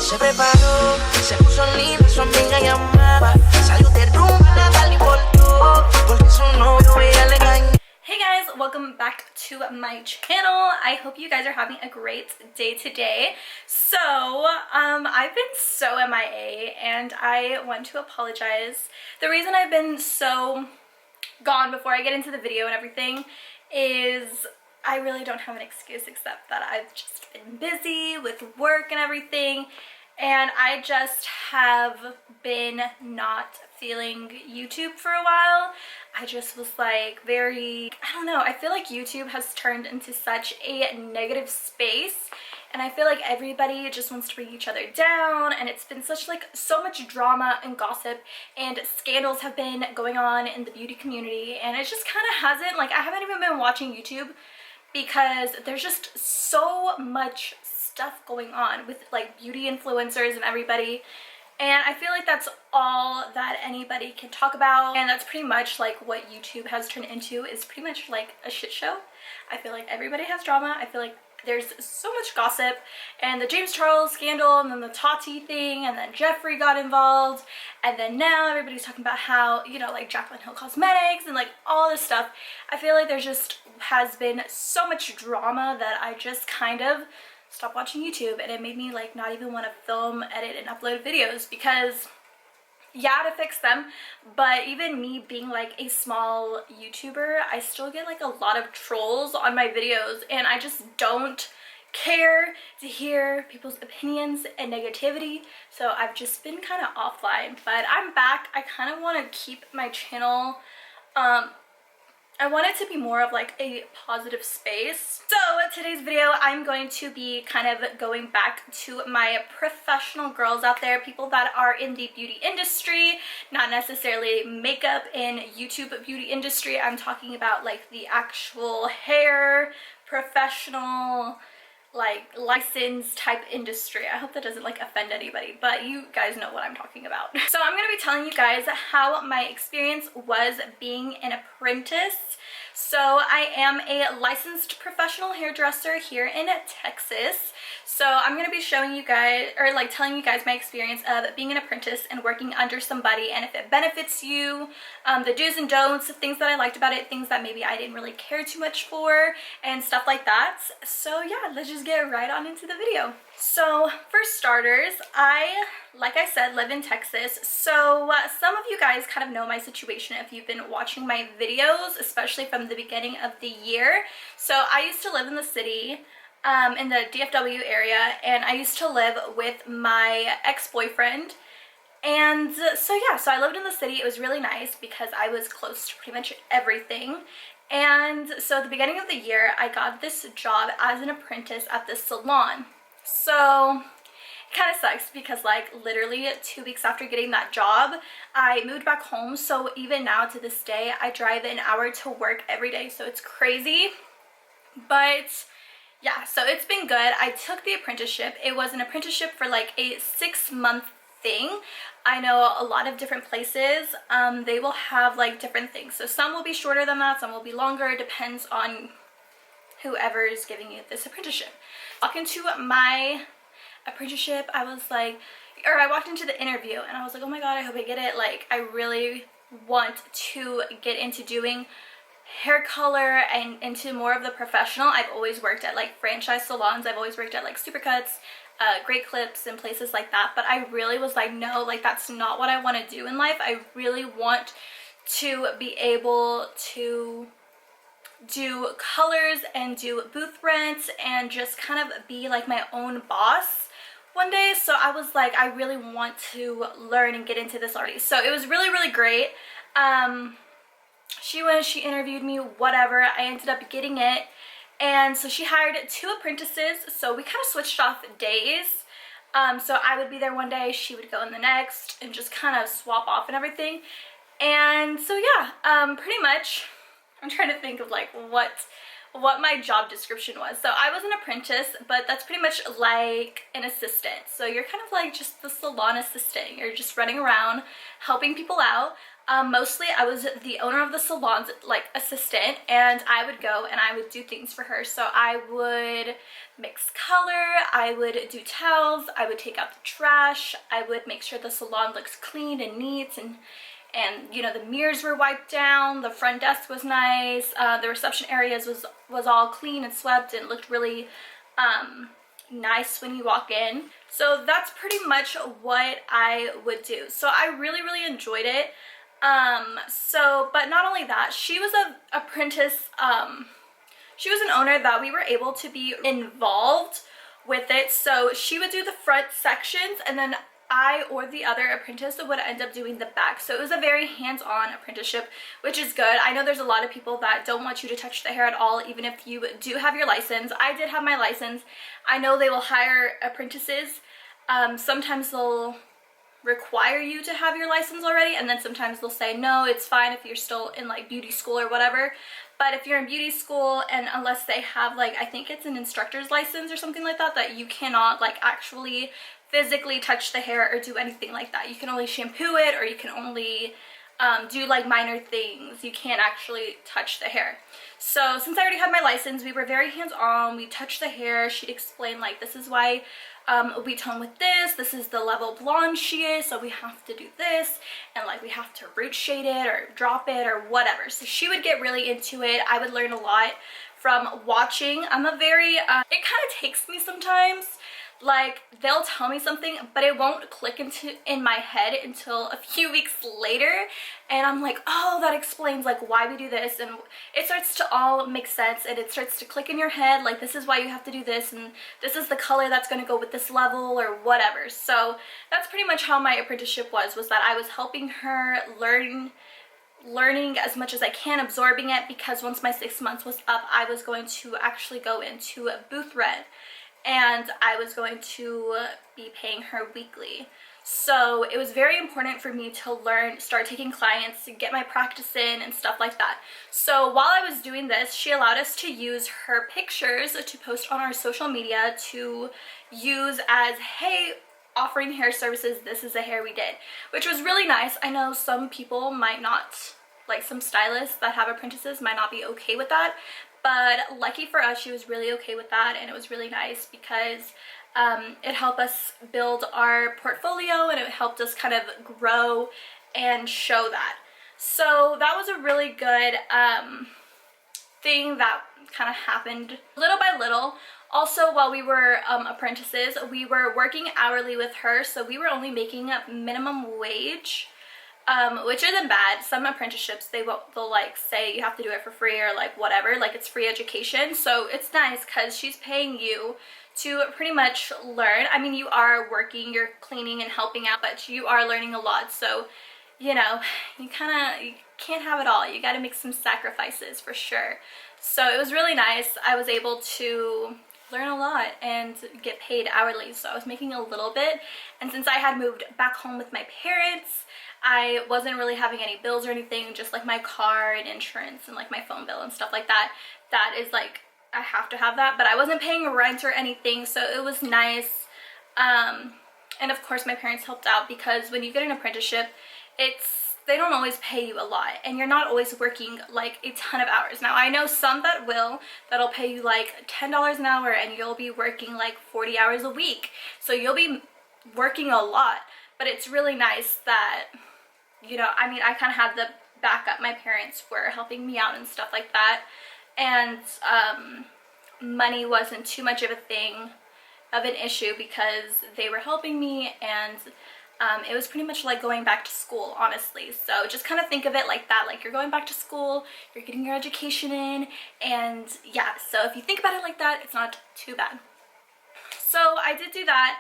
Se preparó, se puso linda, su amiga llamaba. Salió de rumba, nada le importó, porque su novio ella le engañó. Hey guys, welcome back to my channel. I hope you guys are having a great day today. So, I've been so MIA and I want to apologize. The reason I've been so gone before I get into the video and everything is I really don't have an excuse except that I've just been busy with work and everything, and I just have been not feeling YouTube for a while. I just was like I don't know, I feel like YouTube has turned into such a negative space, and I feel like everybody just wants to bring each other down, and it's been so much drama and gossip and scandals have been going on in the beauty community, and it just kind of hasn't, I haven't even been watching YouTube because there's just so much stuff going on with beauty influencers and everybody, and I feel like that's all that anybody can talk about, and that's pretty much what YouTube has turned into, is pretty much like a shit show. I feel like everybody has drama. I feel like there's so much gossip, and the James Charles scandal, and then the Tati thing, and then Jeffree got involved, and then now everybody's talking about how, Jaclyn Hill Cosmetics and all this stuff. I feel like there just has been so much drama that I just kind of stopped watching YouTube, and it made me not even want to film, edit, and upload videos, because yeah, to fix them, but even me being a small YouTuber, I still get a lot of trolls on my videos, and I just don't care to hear people's opinions and negativity, so I've just been kind of offline. But I'm back. I kind of want to keep my channel I want it to be more of a positive space. So today's video, I'm going to be kind of going back to my professional girls out there, people that are in the beauty industry, not necessarily makeup and YouTube beauty industry. I'm talking about the actual hair, professional, licensed type industry. I hope that doesn't offend anybody, but you guys know what I'm talking about. So I'm going to be telling you guys how my experience was being an apprentice. So I am a licensed professional hairdresser here in Texas. So I'm going to be showing you guys, or telling you guys my experience of being an apprentice and working under somebody, and if it benefits you, the do's and don'ts, things that I liked about it, things that maybe I didn't really care too much for, and stuff like that. So yeah, let's just get right on into the video. So for starters, like I said, live in Texas. So some of you guys kind of know my situation if you've been watching my videos, especially from the beginning of the year. So I used to live in the city, in the DFW area, and I used to live with my ex-boyfriend. And so yeah, so I lived in the city. It was really nice because I was close to pretty much everything. And so at the beginning of the year, I got this job as an apprentice at this salon. So it kind of sucks because literally 2 weeks after getting that job, I moved back home. So even now to this day, I drive an hour to work every day. So it's crazy. But yeah, so it's been good. I took the apprenticeship. It was an apprenticeship for a 6-month thing. I know a lot of different places, they will have different things. So some will be shorter than that, some will be longer. It depends on whoever is giving you this apprenticeship. Walking into my apprenticeship, I walked into the interview and I was like, oh my god, I hope I get it. I really want to get into doing hair color and into more of the professional. I've always worked at franchise salons. I've always worked at Supercuts, Great Clips, and places like that, but I really was no, that's not what I want to do in life. I really want to be able to do colors and do booth rents and just kind of be my own boss one day. So I was I really want to learn and get into this already. So it was really, really great. She interviewed me, whatever. I ended up getting it. And so she hired 2 apprentices. So we kind of switched off days. So I would be there one day, she would go in the next, and just kind of swap off and everything. And so yeah, pretty much, I'm trying to think of what what my job description was. So I was an apprentice, but that's pretty much like an assistant. So you're kind of like just the salon assistant. You're just running around helping people out. Mostly I was the owner of the salon's like assistant, and I would go and I would do things for her. So I would mix color, I would do towels, I would take out the trash, I would make sure the salon looks clean and neat, and you know, the mirrors were wiped down, the front desk was nice, the reception areas was all clean and swept and looked really nice when you walk in. So that's pretty much what I would do. So I really enjoyed it. But not only that, she was a apprentice, she was an owner that we were able to be involved with it. So she would do the front sections, and then I or the other apprentice would end up doing the back. So it was a very hands-on apprenticeship, which is good. I know there's a lot of people that don't want you to touch the hair at all, even if you do have your license. I did have my license. I know they will hire apprentices. Sometimes they'll require you to have your license already, and then sometimes they'll say no, it's fine if you're still in like beauty school or whatever. But if you're in beauty school, and unless they have like, I think it's an instructor's license or something like that, that you cannot like actually physically touch the hair or do anything like that. You can only shampoo it, or you can only do like minor things. You can't actually touch the hair. So since I already had my license, we were very hands-on. We touched the hair. She'd explain like, this is why we tone with this is the level blonde she is, so we have to do this, and like we have to root shade it or drop it or whatever. So she would get really into it. I would learn a lot from watching. I'm a very it kind of takes me sometimes, like they'll tell me something but it won't click in my head until a few weeks later, and I'm like, oh, that explains like why we do this, and it starts to all make sense, and it starts to click in your head, like this is why you have to do this, and this is the color that's going to go with this level or whatever. So that's pretty much how my apprenticeship was that I was helping her learning as much as I can, absorbing it, because once my 6 months was up, I was going to actually go into a booth rent, and I was going to be paying her weekly. So it was very important for me to start taking clients, to get my practice in and stuff like that. So while I was doing this, she allowed us to use her pictures to post on our social media, to use as, hey, offering hair services, this is the hair we did, which was really nice. I know some people might not, like some stylists that have apprentices might not be okay with that, but lucky for us, she was really okay with that, and it was really nice because it helped us build our portfolio, and it helped us kind of grow and show that. So that was a really good thing that kind of happened little by little. Also, while we were apprentices, we were working hourly with her, so we were only making a minimum wage. Which isn't bad. Some apprenticeships, they'll like say you have to do it for free or like whatever, like it's free education. So it's nice because she's paying you to pretty much learn. I mean, you are working, you're cleaning and helping out, but you are learning a lot. So, you know, you can't have it all. You got to make some sacrifices for sure. So it was really nice. I was able to learn a lot and get paid hourly. So I was making a little bit. And since I had moved back home with my parents, I wasn't really having any bills or anything, just like my car and insurance and like my phone bill and stuff like that. That is like, I have to have that, but I wasn't paying rent or anything, so it was nice. And of course my parents helped out, because when you get an apprenticeship, they don't always pay you a lot, and you're not always working like a ton of hours. Now I know some that'll pay you like $10 an hour, and you'll be working like 40 hours a week, so you'll be working a lot. But it's really nice that, you know, I mean, I kind of had the backup. My parents were helping me out and stuff like that, and money wasn't too much of an issue, because they were helping me, and it was pretty much like going back to school, honestly. So just kind of think of it like that, like you're going back to school, you're getting your education in, and yeah, so if you think about it like that, it's not too bad. So I did do that.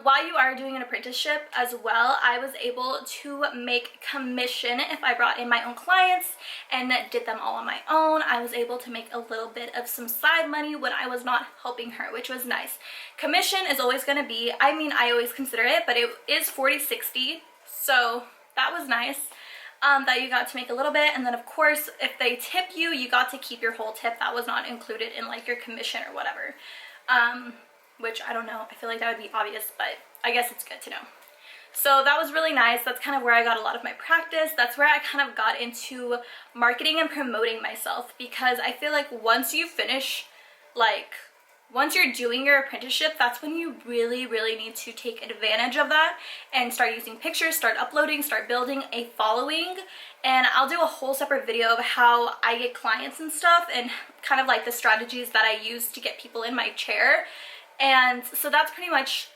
While you are doing an apprenticeship as well, I was able to make commission if I brought in my own clients and did them all on my own. I was able to make a little bit of some side money when I was not helping her, which was nice. Commission is always going to be, I mean, I always consider it, but it is 40-60, so that was nice. that you got to make a little bit, and then of course if they tip you, you got to keep your whole tip. That was not included in like your commission or whatever, which I don't know, I feel like that would be obvious, but I guess it's good to know. So that was really nice. That's kind of where I got a lot of my practice. That's where I kind of got into marketing and promoting myself, because I feel like once you finish, like once you're doing your apprenticeship, that's when you really need to take advantage of that and start using pictures, start uploading, start building a following. And I'll do a whole separate video of how I get clients and stuff, and kind of like the strategies that I use to get people in my chair. And so that's pretty much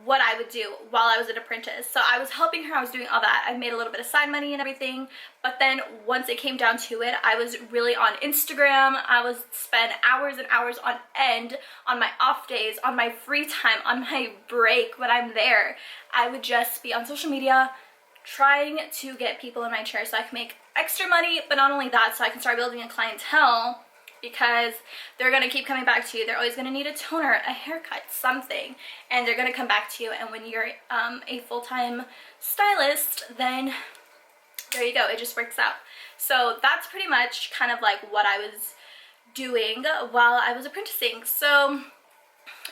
what I would do while I was an apprentice. So I was helping her, I was doing all that. I made a little bit of side money and everything, but then once it came down to it, I was really on Instagram. I was spend hours and hours on end on my off days, on my free time, on my break when I'm there. I would just be on social media trying to get people in my chair so I can make extra money, but not only that, so I can start building a clientele, because they're going to keep coming back to you. They're always going to need a toner, a haircut, something, and they're going to come back to you. And when you're a full-time stylist, then there you go, it just works out. So that's pretty much kind of like what I was doing while I was apprenticing. So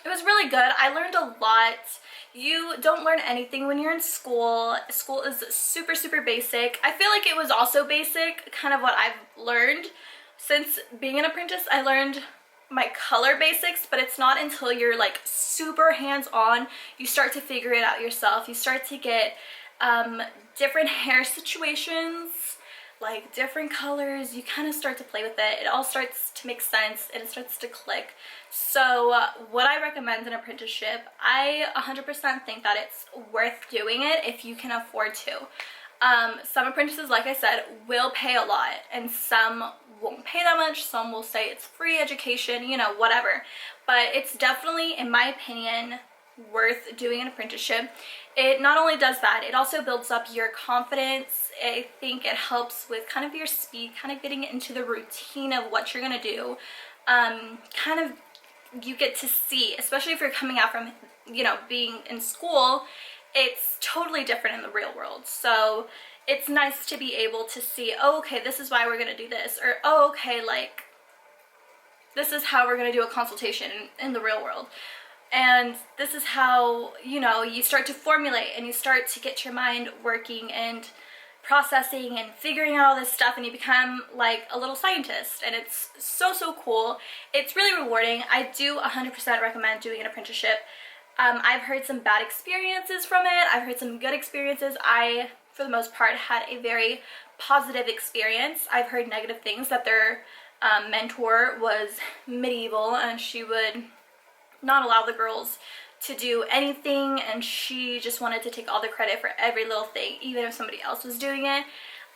it was really good. I learned a lot. You don't learn anything when you're in school. School is super basic. I feel like it was also basic, kind of what I've learned. Since being an apprentice, I learned my color basics, but it's not until you're like super hands-on, you start to figure it out yourself. You start to get different hair situations, like different colors. You kind of start to play with it. It all starts to make sense and it starts to click. So what I recommend an apprenticeship, I 100% think that it's worth doing it if you can afford to. Some apprentices, like I said, will pay a lot, and some won't pay that much. Some will say it's free education, you know, whatever. But it's definitely, in my opinion, worth doing an apprenticeship. It not only does that, it also builds up your confidence. I think it helps with kind of your speed, kind of getting into the routine of what you're gonna do. Kind of, you get to see, especially if you're coming out from, you know, being in school, it's totally different in the real world. So it's nice to be able to see, oh, okay, this is why we're gonna do this, or oh, okay, like this is how we're gonna do a consultation in the real world, and this is how, you know, you start to formulate and you start to get your mind working and processing and figuring out all this stuff, and you become like a little scientist, and it's so cool. It's really rewarding. I do 100% recommend doing an apprenticeship. I've heard some bad experiences from it. I've heard some good experiences. I, for the most part, had a very positive experience. I've heard negative things, that their mentor was medieval and she would not allow the girls to do anything, and she just wanted to take all the credit for every little thing, even if somebody else was doing it.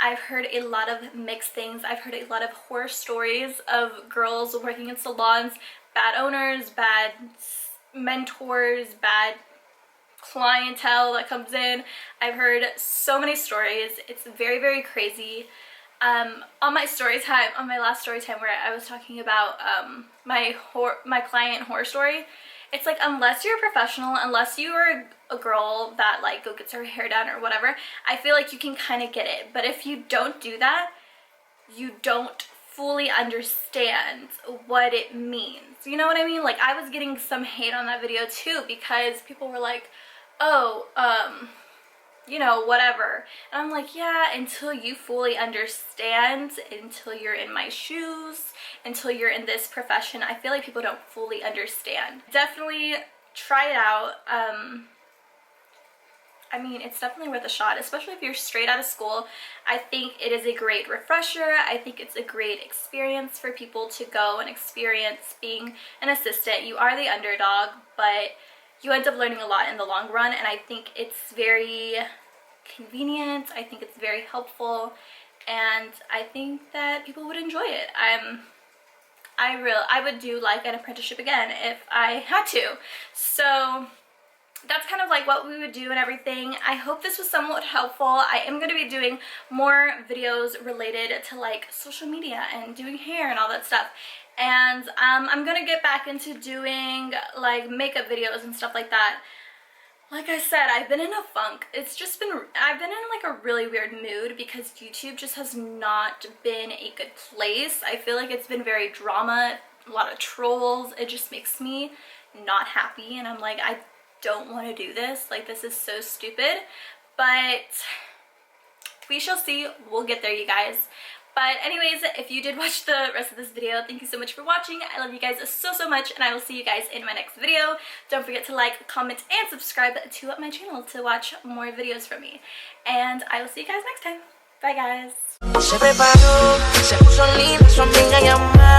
I've heard a lot of mixed things. I've heard a lot of horror stories of girls working in salons, bad owners, bad mentors, bad clientele that comes in. I've heard so many stories. It's very crazy. On my story time, on my last story time where I was talking about my client horror story, it's like, unless you're a professional, unless you are a girl that like go gets her hair done or whatever, I feel like you can kind of get it. But if you don't do that, you don't fully understand what it means. You know what I mean? Like, I was getting some hate on that video too, because people were like, oh, you know, whatever. And I'm like, yeah, until you fully understand, until you're in my shoes, until you're in this profession, I feel like people don't fully understand. Definitely try it out. I mean, it's definitely worth a shot, especially if you're straight out of school. I think it is a great refresher. I think it's a great experience for people to go and experience being an assistant. You are the underdog, but you end up learning a lot in the long run, and I think it's very convenient. I think it's very helpful, and I think that people would enjoy it. I would do like an apprenticeship again if I had to. So that's kind of like what we would do and everything. I hope this was somewhat helpful. I am going to be doing more videos related to like social media and doing hair and all that stuff. And I'm going to get back into doing like makeup videos and stuff like that. Like I said, I've been in a funk. I've been in like a really weird mood because YouTube just has not been a good place. I feel like it's been very drama, a lot of trolls. It just makes me not happy, and I'm like, I don't want to do this. Like, this is so stupid, but we shall see. We'll get there, you guys. But anyways, if you did watch the rest of this video, thank you so much for watching. I love you guys so, so much, and I will see you guys in my next video. Don't forget to like, comment, and subscribe to my channel to watch more videos from me. And I will see you guys next time. Bye, guys. Se preparó, se puso linda, su amiga llamada.